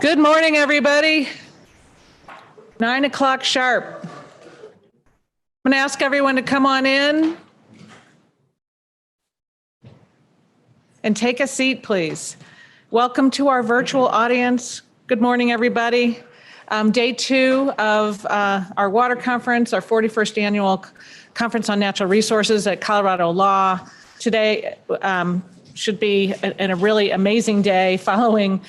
Good morning, everybody. 9 o'clock sharp. I'm going to ask everyone to come on in and take a seat, please. Welcome to our virtual audience. Good morning, everybody. Day 2 of our water conference, our 41st annual conference on natural resources at Colorado Law. Today should be a really amazing day following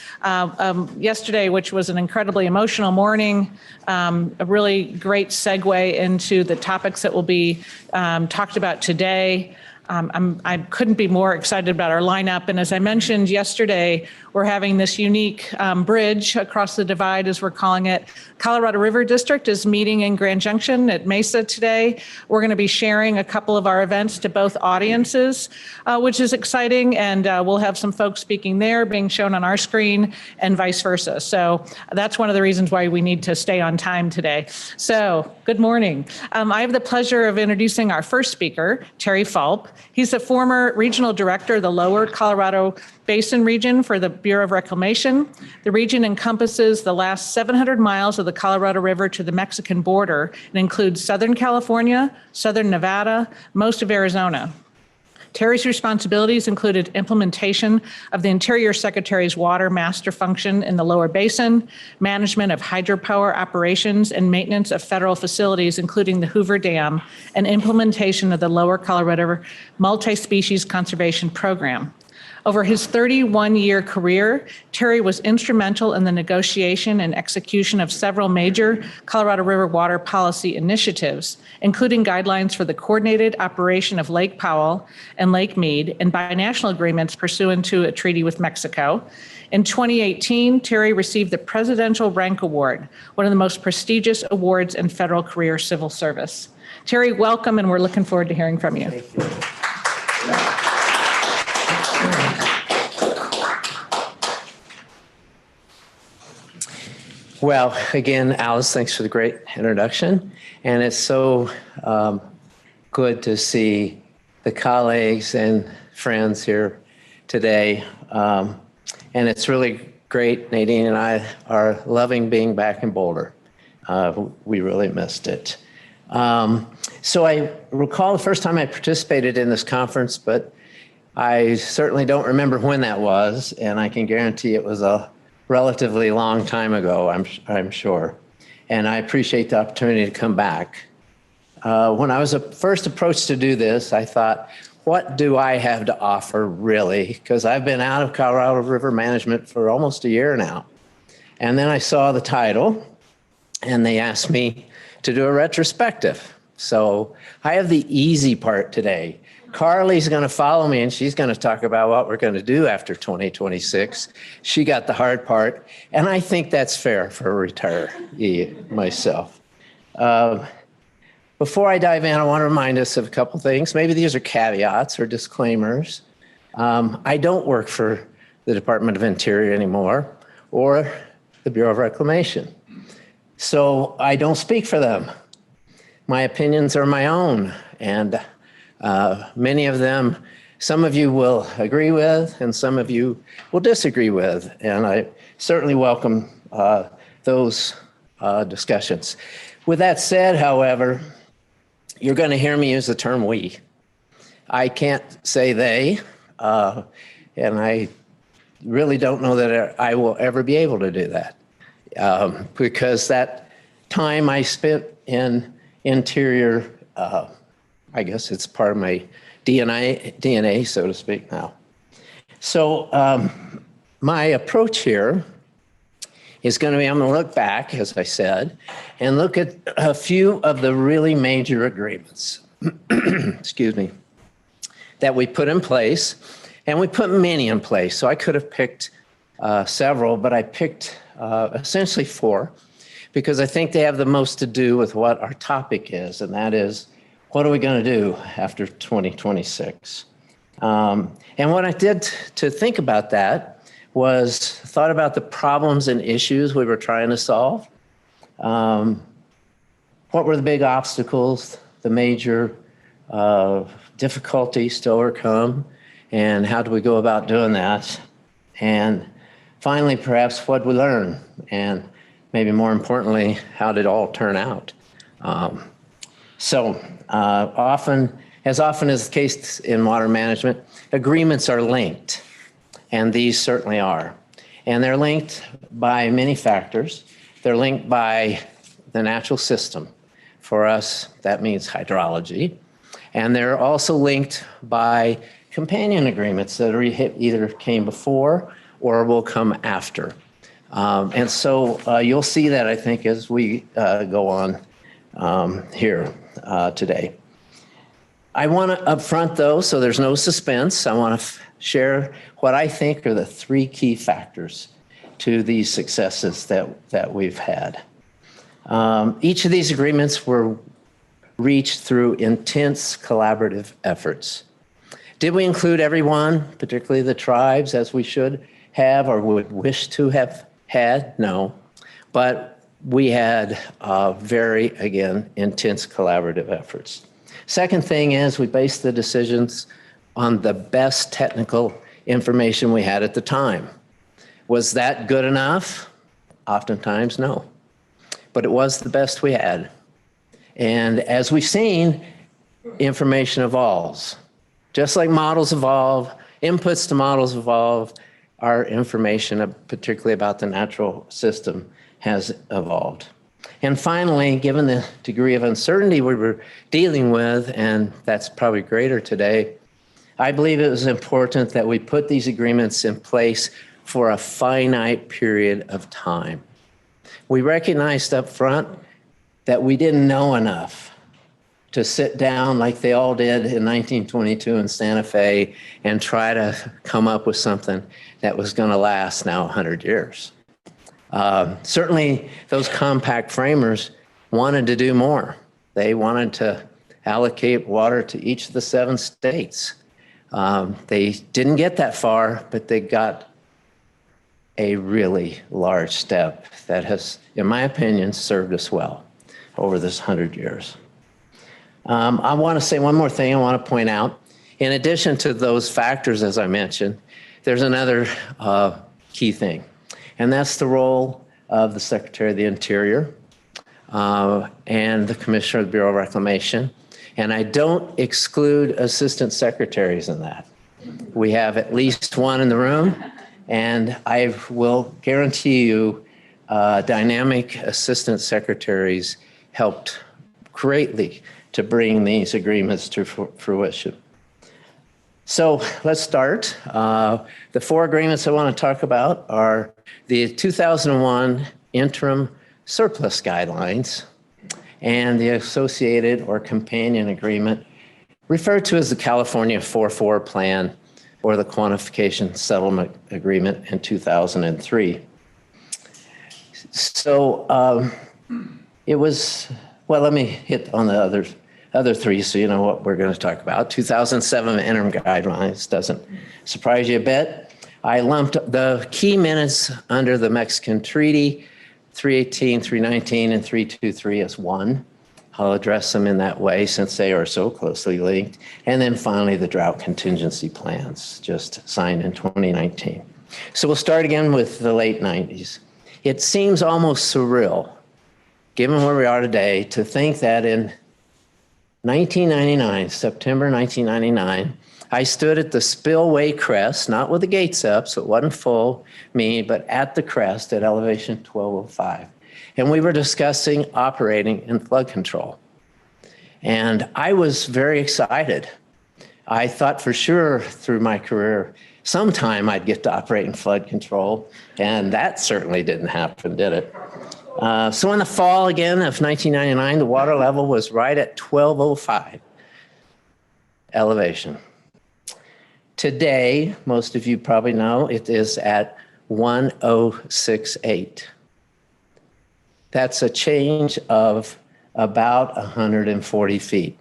yesterday, which was an incredibly emotional morning, a really great segue into the topics that will be talked about today. I couldn't be more excited about our lineup. And as I mentioned yesterday, we're having this unique bridge across the divide, as we're calling it. Colorado River District is meeting in Grand Junction at Mesa today. We're going to be sharing a couple of our events to both audiences, which is exciting. And we'll have some folks speaking there being shown on our screen and vice versa. So that's one of the reasons why we need to stay on time today. So good morning. I have the pleasure of introducing our first speaker, Terry Fulp. He's the former regional director of the Lower Colorado Basin region for the Bureau of Reclamation. The region encompasses the last 700 miles of the Colorado River to the Mexican border and includes Southern California, Southern Nevada, most of Arizona. Terry's responsibilities included implementation of the Interior Secretary's water master function in the lower basin, management of hydropower operations and maintenance of federal facilities, including the Hoover Dam, and implementation of the Lower Colorado River Multi-Species Conservation Program. Over his 31-year career, Terry was instrumental in the negotiation and execution of several major Colorado River water policy initiatives, including guidelines for the coordinated operation of Lake Powell and Lake Mead and binational agreements pursuant to a treaty with Mexico. In 2018, Terry received the Presidential Rank Award, one of the most prestigious awards in federal career civil service. Terry, welcome, and we're looking forward to hearing from you. Thank you. Well, again, Alice, thanks for the great introduction. And it's so good to see the colleagues and friends here today. And it's really great. Nadine and I are loving being back in Boulder. We really missed it. So I recall the first time I participated in this conference, but I certainly don't remember when that was. And I can guarantee it was a relatively long time ago, I'm sure. And I appreciate the opportunity to come back. When I was first approached to do this, I thought, what do I have to offer really? Because I've been out of Colorado River management for almost a year now. And then I saw the title and they asked me to do a retrospective. So I have the easy part today. Carly's going to follow me and she's going to talk about what we're going to do after 2026. She got the hard part, and I think that's fair for a retiree myself. Before I dive in, I want to remind us of a couple things. Maybe these are caveats or disclaimers. I don't work for the Department of Interior anymore or the Bureau of Reclamation, so I don't speak for them. My opinions are my own, and many of them, some of you will agree with and some of you will disagree with. And I certainly welcome those discussions. With that said, however, you're going to hear me use the term we. I can't say they, and I really don't know that I will ever be able to do that because that time I spent in Interior, I guess it's part of my DNA, so to speak now. So my approach here is going to be, I'm going to look back, as I said, and look at a few of the really major agreements, excuse me, that we put in place. And we put many in place. So I could have picked several, but I picked essentially 4 because I think they have the most to do with what our topic is, and that is, what are we going to do after 2026? And what I did to think about that was thought about the problems and issues we were trying to solve. What were the big obstacles, the major difficulties to overcome, and how do we go about doing that? And Finally, perhaps what we learn, and maybe more importantly, how did it all turn out? As often is the case in water management, agreements are linked, and these certainly are. And they're linked by many factors. They're linked by the natural system. For us, that means hydrology. And they're also linked by companion agreements that either came before or will come after. And so you'll see that, I think, as we go on here today. I want to upfront, though, so there's no suspense, I want to share what I think are the three key factors to these successes that we've had. Each of these agreements were reached through intense collaborative efforts. Did we include everyone, particularly the tribes, as we should have or would wish to have had? No. But we had very, again, intense collaborative efforts. Second thing is we based the decisions on the best technical information we had at the time. Was that good enough? Oftentimes, no. But it was the best we had. And as we've seen, information evolves. Just like models evolve, inputs to models evolve, our information, particularly about the natural system, has evolved. And finally, given the degree of uncertainty we were dealing with, and that's probably greater today, I believe it was important that we put these agreements in place for a finite period of time. We recognized up front that we didn't know enough to sit down like they all did in 1922 in Santa Fe and try to come up with something that was going to last now 100 years. Certainly, those compact framers wanted to do more. They wanted to allocate water to each of the 7 states. They didn't get that far, but they got a really large step that has, in my opinion, served us well over this 100 years. I want to say one more thing I want to point out. In addition to those factors, as I mentioned, there's another key thing, and that's the role of the Secretary of the Interior and the Commissioner of the Bureau of Reclamation. And I don't exclude assistant secretaries in that. We have at least one in the room, and I will guarantee you dynamic assistant secretaries helped greatly to bring these agreements to fruition. So let's start. The 4 agreements I want to talk about are the 2001 interim surplus guidelines and the associated or companion agreement referred to as the California 4-4 plan or the quantification settlement agreement in 2003. So it was, well, let me hit on the other 3 so you know what we're going to talk about. 2007 interim guidelines doesn't surprise you a bit. I lumped the key minutes under the Mexican Treaty, 318, 319, and 323 as one. I'll address them in that way since they are so closely linked. And then finally, the drought contingency plans just signed in 2019. So we'll start again with the late 90s. It seems almost surreal, given where we are today, to think that in 1999, September 1999, I stood at the spillway crest, not with the gates up, so it wasn't full me, but at the crest at elevation 1205. And we were discussing operating in flood control. And I was very excited. I thought for sure through my career, sometime I'd get to operate in flood control, and that certainly didn't happen, did it? So in the fall again of 1999, the water level was right at 1205 elevation. Today, most of you probably know, it is at 1068. That's a change of about 140 feet.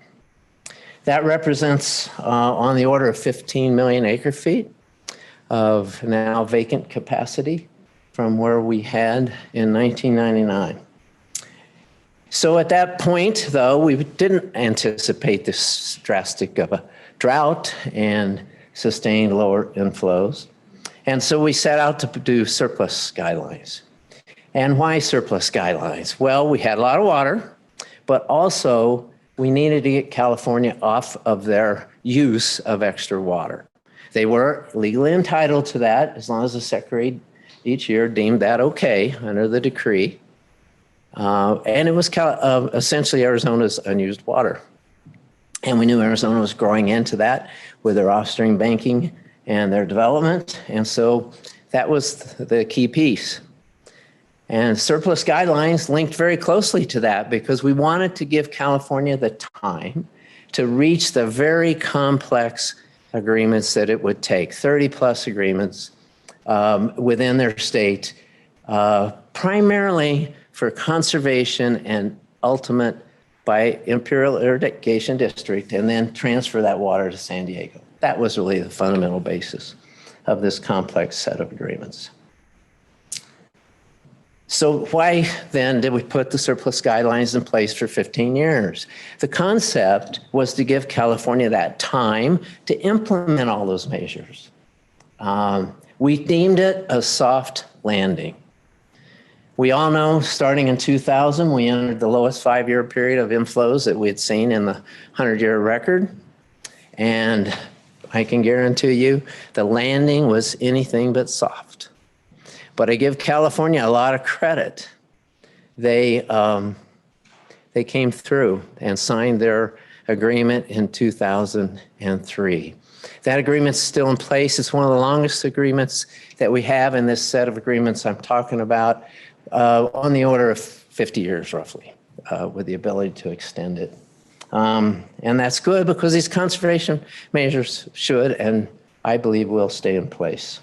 That represents on the order of 15 million acre feet of now vacant capacity from where we had in 1999. So at that point, though, we didn't anticipate this drastic of a drought and sustained lower inflows. And so we set out to do surplus guidelines. And why surplus guidelines? Well, we had a lot of water, but also we needed to get California off of their use of extra water. They were legally entitled to that as long as the Secretary each year deemed that okay under the decree. And it was essentially Arizona's unused water. And we knew Arizona was growing into that with their off-stream banking and their development. And so that was the key piece. And surplus guidelines linked very closely to that because we wanted to give California the time to reach the very complex agreements that it would take, 30 plus agreements within their state, primarily for conservation and ultimate by Imperial Irrigation District, and then transfer that water to San Diego. That was really the fundamental basis of this complex set of agreements. So why then did we put the surplus guidelines in place for 15 years? The concept was to give California that time to implement all those measures. We deemed it a soft landing. We all know starting in 2000, we entered the lowest 5-year period of inflows that we had seen in the 100-year record. And I can guarantee you the landing was anything but soft. But I give California a lot of credit. They came through and signed their agreement in 2003. That agreement's still in place. It's one of the longest agreements that we have in this set of agreements I'm talking about, on the order of 50 years roughly, with the ability to extend it. And that's good because these conservation measures should, and I believe will, stay in place.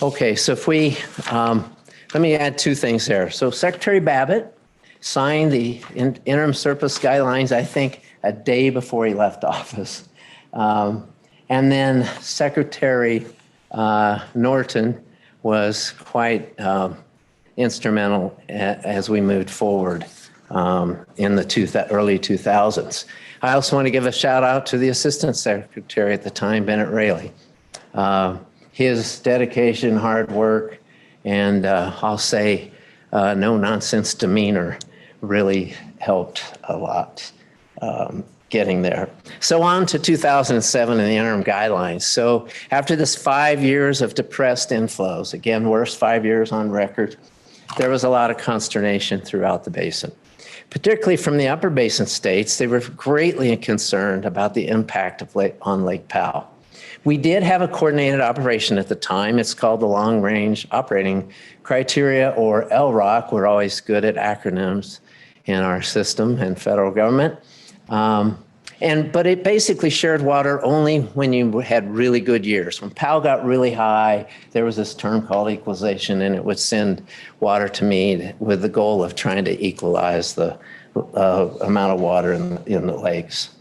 Okay, so if we, let me add 2 things there. So Secretary Babbitt signed the interim surplus guidelines, I think, a day before he left office. And then Secretary Norton was quite instrumental as we moved forward in the early 2000s. I also want to give a shout out to the Assistant Secretary at the time, Bennett Rayleigh. His dedication, hard work, and I'll say no-nonsense demeanor really helped a lot getting there. So on to 2007 and the interim guidelines. So after this 5 years of depressed inflows, again, worst 5 years on record, there was a lot of consternation throughout the basin. Particularly from the upper basin states, they were greatly concerned about the impact of on Lake Powell. We did have a coordinated operation at the time. It's called the Long Range Operating Criteria, or LROC. We're always good at acronyms in our system and federal government. But it basically shared water only when you had really good years. When Powell got really high, there was this term called equalization, and it would send water to Meade with the goal of trying to equalize the amount of water in the lakes.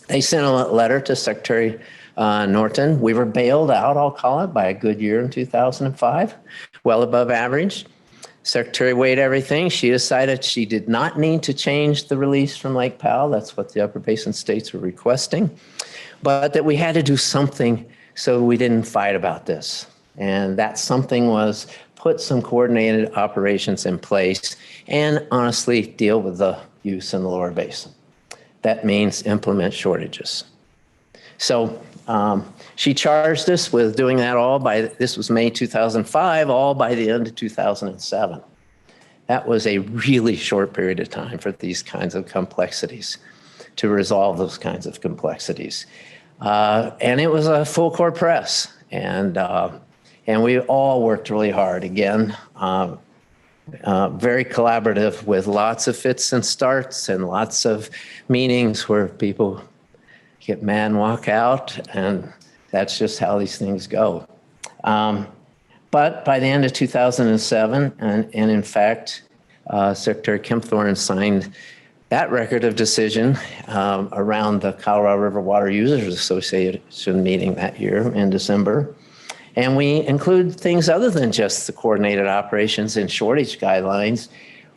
They sent a letter to Secretary Norton. We were bailed out, I'll call it, by a good year in 2005, well above average. Secretary weighed everything. She decided she did not need to change the release from Lake Powell. That's what the upper basin states were requesting, but that we had to do something so we didn't fight about this. And that something was put some coordinated operations in place and honestly deal with the use in the lower basin. That means implement shortages. So she charged us with doing that all by, this was May 2005, all by the end of 2007. That was a really short period of time for these kinds of complexities, to resolve those kinds of complexities. And it was a full court press. And we all worked really hard. Again, very collaborative with lots of fits and starts and lots of meetings where people get mad and walk out, and that's just how these things go. But by the end of 2007, and in fact, Secretary Kempthorne signed that record of decision around the Colorado River Water Users Association meeting that year in December. And we include things other than just the coordinated operations and shortage guidelines.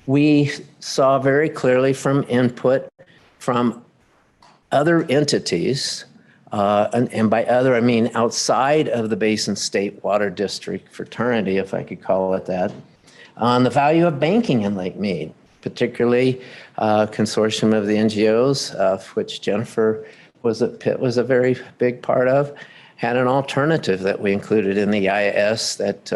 We saw very clearly from input from other entities and by other, I mean outside of the Basin State Water District fraternity, if I could call it that, on the value of banking in Lake Mead, particularly a consortium of the NGOs, of which Jennifer Pitt was a very big part of, had an alternative that we included in the EIS that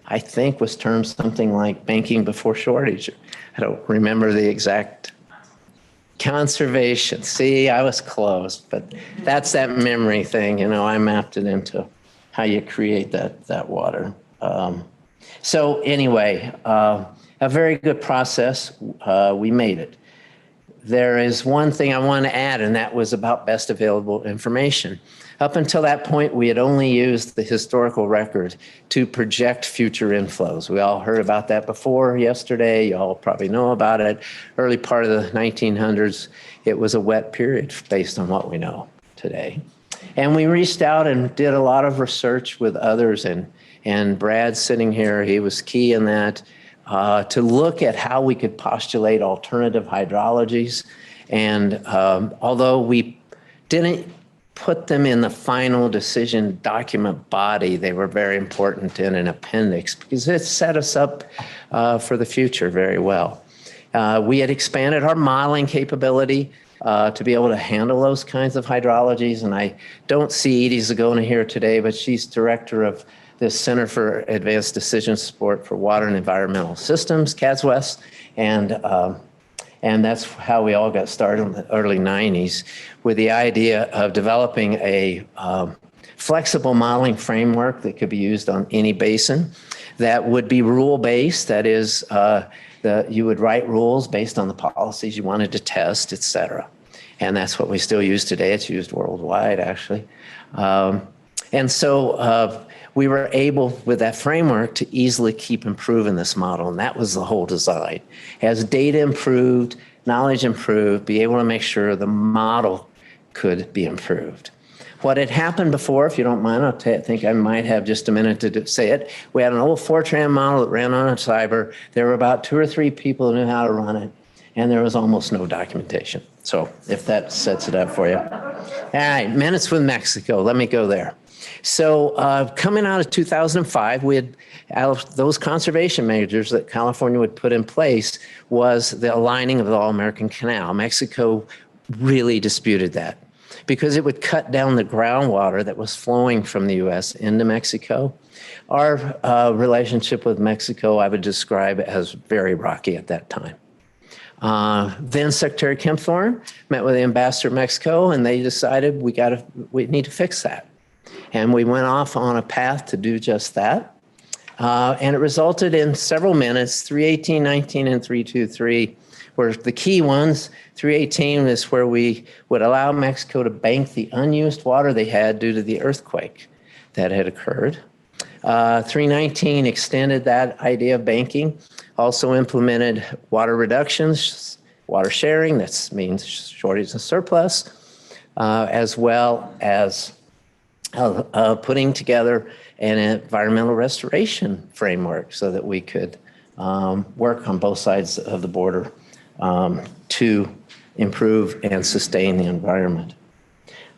I think was termed something like banking before shortage. I don't remember the exact conservation. See, I was close, but that's that memory thing. I mapped it into how you create that water. So anyway, a very good process. We made it. There is one thing I want to add, and that was about best available information. Up until that point, we had only used the historical record to project future inflows. We all heard about that before yesterday. You all probably know about it. Early part of the 1900s, it was a wet period based on what we know today. And we reached out and did a lot of research with others, and Brad sitting here, he was key in that, to look at how we could postulate alternative hydrologies. And although we didn't put them in the final decision document body, they were very important in an appendix because it set us up for the future very well. We had expanded our modeling capability to be able to handle those kinds of hydrologies. And I don't see Edie Zagona here today, but she's director of the Center for Advanced Decision Support for Water and Environmental Systems, CADSWES, and that's how we all got started in the early 90s with the idea of developing a flexible modeling framework that could be used on any basin that would be rule-based. That is, you would write rules based on the policies you wanted to test, et cetera. And that's what we still use today. It's used worldwide, actually. And so we were able, with that framework, to easily keep improving this model, and that was the whole design. As data improved, knowledge improved, be able to make sure the model could be improved. What had happened before, if you don't mind, I think I might have just a minute to say it. We had an old Fortran model that ran on a cyber. There were about 2 or 3 people who knew how to run it, and there was almost no documentation. So if that sets it up for you. All right, minutes with Mexico. Let me go there. So coming out of 2005, we had, out of those conservation measures that California would put in place, was the aligning of the All-American Canal. Mexico really disputed that because it would cut down the groundwater that was flowing from the U.S. into Mexico. Our relationship with Mexico, I would describe as very rocky at that time. Then Secretary Kempthorne met with the ambassador of Mexico, and they decided we need to fix that. And we went off on a path to do just that. And it resulted in several minutes. 318.19 and 323 were the key ones. 318 is where we would allow Mexico to bank the unused water they had due to the earthquake that had occurred. 319 extended that idea of banking, also implemented water reductions, water sharing, that means shortage and surplus, as well as putting together an environmental restoration framework so that we could work on both sides of the border to improve and sustain the environment.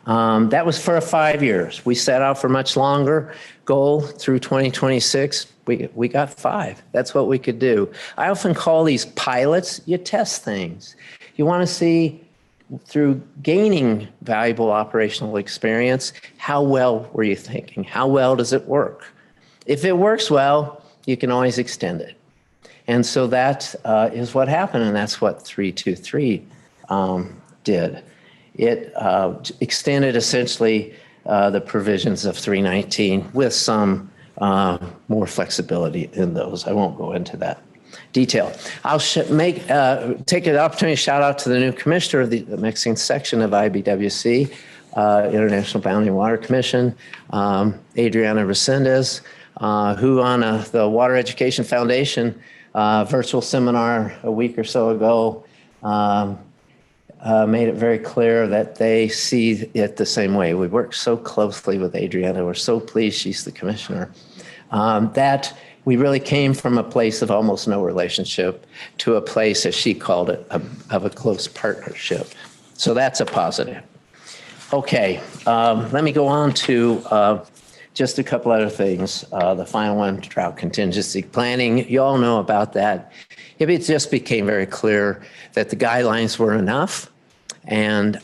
That was for 5 years. We set out for much longer goal through 2026. We got 5. That's what we could do. I often call these pilots. You test things. You want to see, through gaining valuable operational experience, how well were you thinking? How well does it work? If it works well, you can always extend it. And so that is what happened, and that's what 323 did. It extended essentially the provisions of 319 with some more flexibility in those. I won't go into that detail. I'll take an opportunity to shout out to the new commissioner of the Mexican section of IBWC, International Boundary Water Commission, Adriana Resendez, who on the Water Education Foundation virtual seminar a week or so ago made it very clear that they see it the same way. We work so closely with Adriana. We're so pleased she's the commissioner. That we really came from a place of almost no relationship to a place, as she called it, of a close partnership. So that's a positive. Okay, let me go on to just a couple other things. The final one, drought contingency planning. You all know about that. It just became very clear that the guidelines were enough. And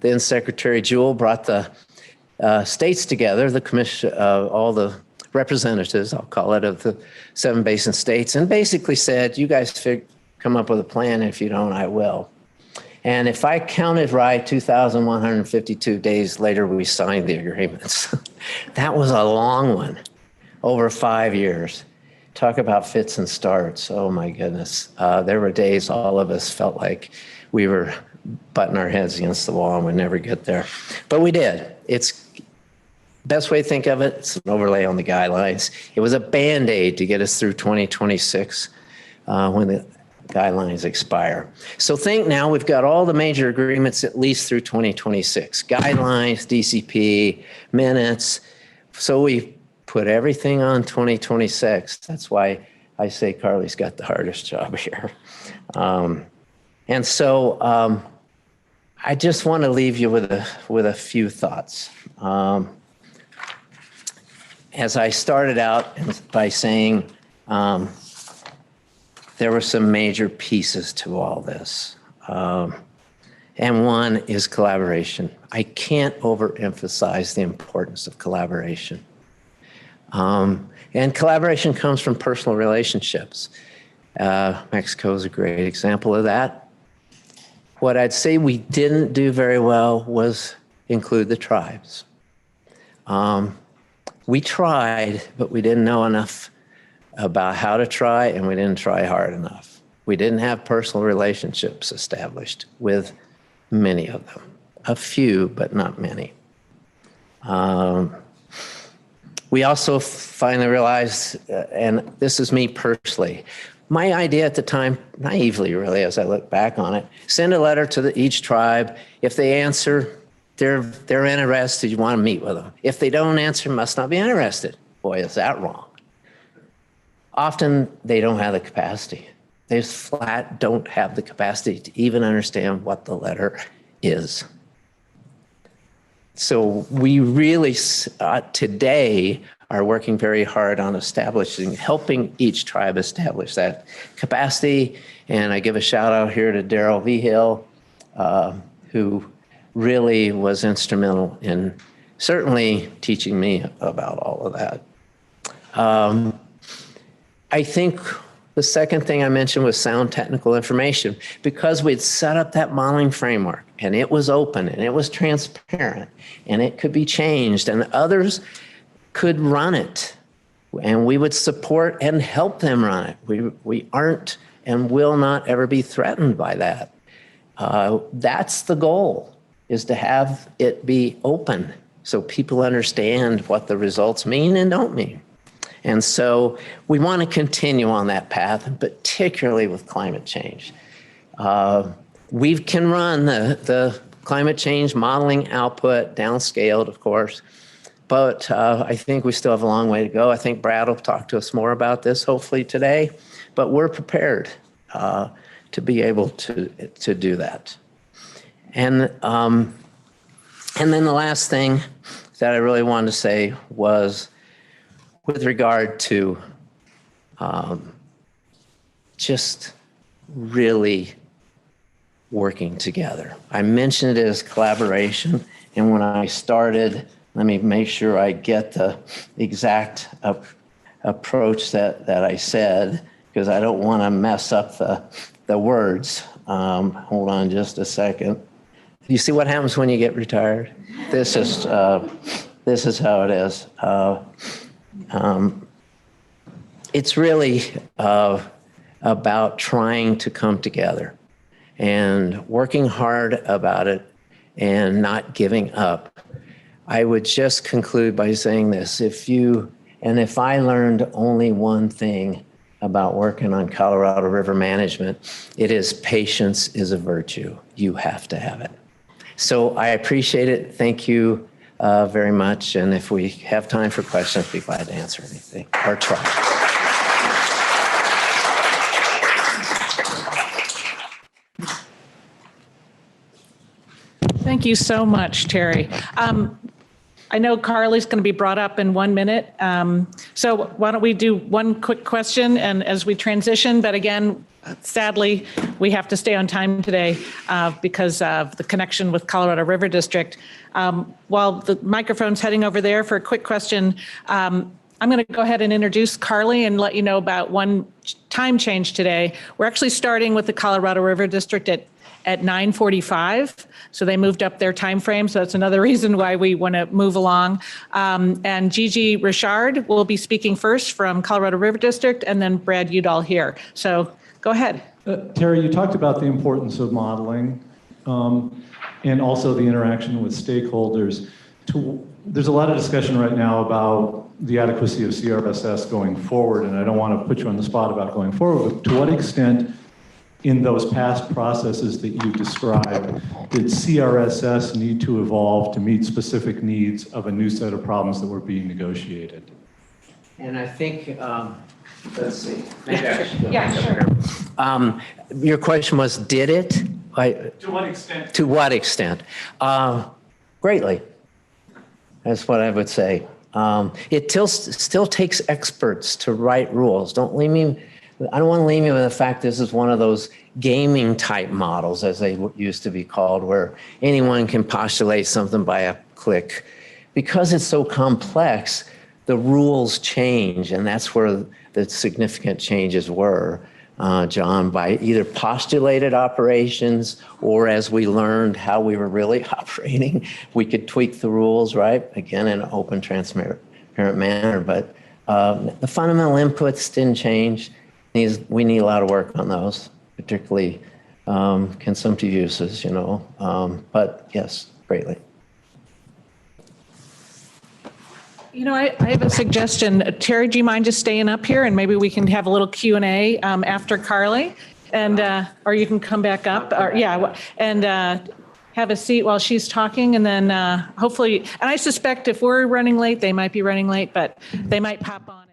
then Secretary Jewell brought the states together, the commission, all the representatives, I'll call it, of the 7 basin states, and basically said, you guys come up with a plan. If you don't, I will. And if I counted right, 2,152 days later, we signed the agreements. That was a long one, over 5 years. Talk about fits and starts. Oh my goodness. There were days all of us felt like we were butting our heads against the wall and would never get there. But we did. It's best way to think of it, it's an overlay on the guidelines. It was a Band-Aid to get us through 2026 when the guidelines expire. So think now we've got all the major agreements at least through 2026. Guidelines, DCP, minutes. So we put everything on 2026. That's why I say Carly's got the hardest job here. And so I just want to leave you with a few thoughts. As I started out by saying, there were some major pieces to all this. And one is collaboration. I can't overemphasize the importance of collaboration. And collaboration comes from personal relationships. Mexico is a great example of that. What I'd say we didn't do very well was include the tribes. We tried, but we didn't know enough about how to try, and we didn't try hard enough. We didn't have personal relationships established with many of them. A few, but not many. We also finally realized, and this is me personally, my idea at the time, naively really as I look back on it, send a letter to each tribe. If they answer, they're interested, you want to meet with them. If they don't answer, must not be interested. Boy, is that wrong. Often they don't have the capacity. They just flat don't have the capacity to even understand what the letter is. So we really today are working very hard on helping each tribe establish that capacity. And I give a shout out here to Daryl Vigil, who really was instrumental in certainly teaching me about all of that. I think the second thing I mentioned was sound technical information, because we'd set up that modeling framework and it was open and it was transparent and it could be changed and others could run it and we would support and help them run it. We aren't and will not ever be threatened by that. That's the goal, is to have it be open so people understand what the results mean and don't mean. And so we want to continue on that path, and particularly with climate change. We can run the climate change modeling output downscaled, of course, but I think we still have a long way to go. I think Brad will talk to us more about this hopefully today, but we're prepared to be able to do that. And then the last thing that I really wanted to say was with regard to just really working together. I mentioned it as collaboration, and when I started, let me make sure I get the exact approach that I said, because I don't want to mess up the words. Hold on just a second. You see what happens when you get retired? This is how it is. It's really about trying to come together and working hard about it and not giving up. I would just conclude by saying this. If I learned only one thing about working on Colorado River management, it is patience is a virtue. You have to have it. So I appreciate it. Thank you very much. And if we have time for questions, I'd be glad to answer anything or try. Thank you so much, Terry. I know Carly's going to be brought up in 1 minute. So why don't we do one quick question and as we transition, but again, sadly, we have to stay on time today because of the connection with Colorado River District. While the microphone's heading over there for a quick question, I'm going to go ahead and introduce Carly and let you know about one time change today. We're actually starting with the Colorado River District at 9:45. So they moved up their time frame. So that's another reason why we want to move along. And Gigi Richard will be speaking first from Colorado River District, and then Brad Udall here. So go ahead. Terry, you talked about the importance of modeling and also the interaction with stakeholders. There's a lot of discussion right now about the adequacy of CRSS going forward, and I don't want to put you on the spot about going forward, but to what extent in those past processes that you described, did CRSS need to evolve to meet specific needs of a new set of problems that were being negotiated? And I think, let's see. Maybe I should- Yeah, sure. Your question was, did it? To what extent? To what extent? Greatly. That's what I would say. It still takes experts to write rules. I don't want to leave you with the fact this is one of those gaming type models, as they used to be called, where anyone can postulate something by a click. Because it's so complex, the rules change, and that's where the significant changes were, John, by either postulated operations or as we learned how we were really operating, we could tweak the rules, right? Again, in an open, transparent manner. But the fundamental inputs didn't change. We need a lot of work on those, particularly consumptive uses, but yes, greatly. I have a suggestion. Terry, do you mind just staying up here and maybe we can have a little Q&A after Carly? And, or you can come back up, or yeah, and have a seat while she's talking, and then hopefully, and I suspect if we're running late, they might be running late, but they might pop on.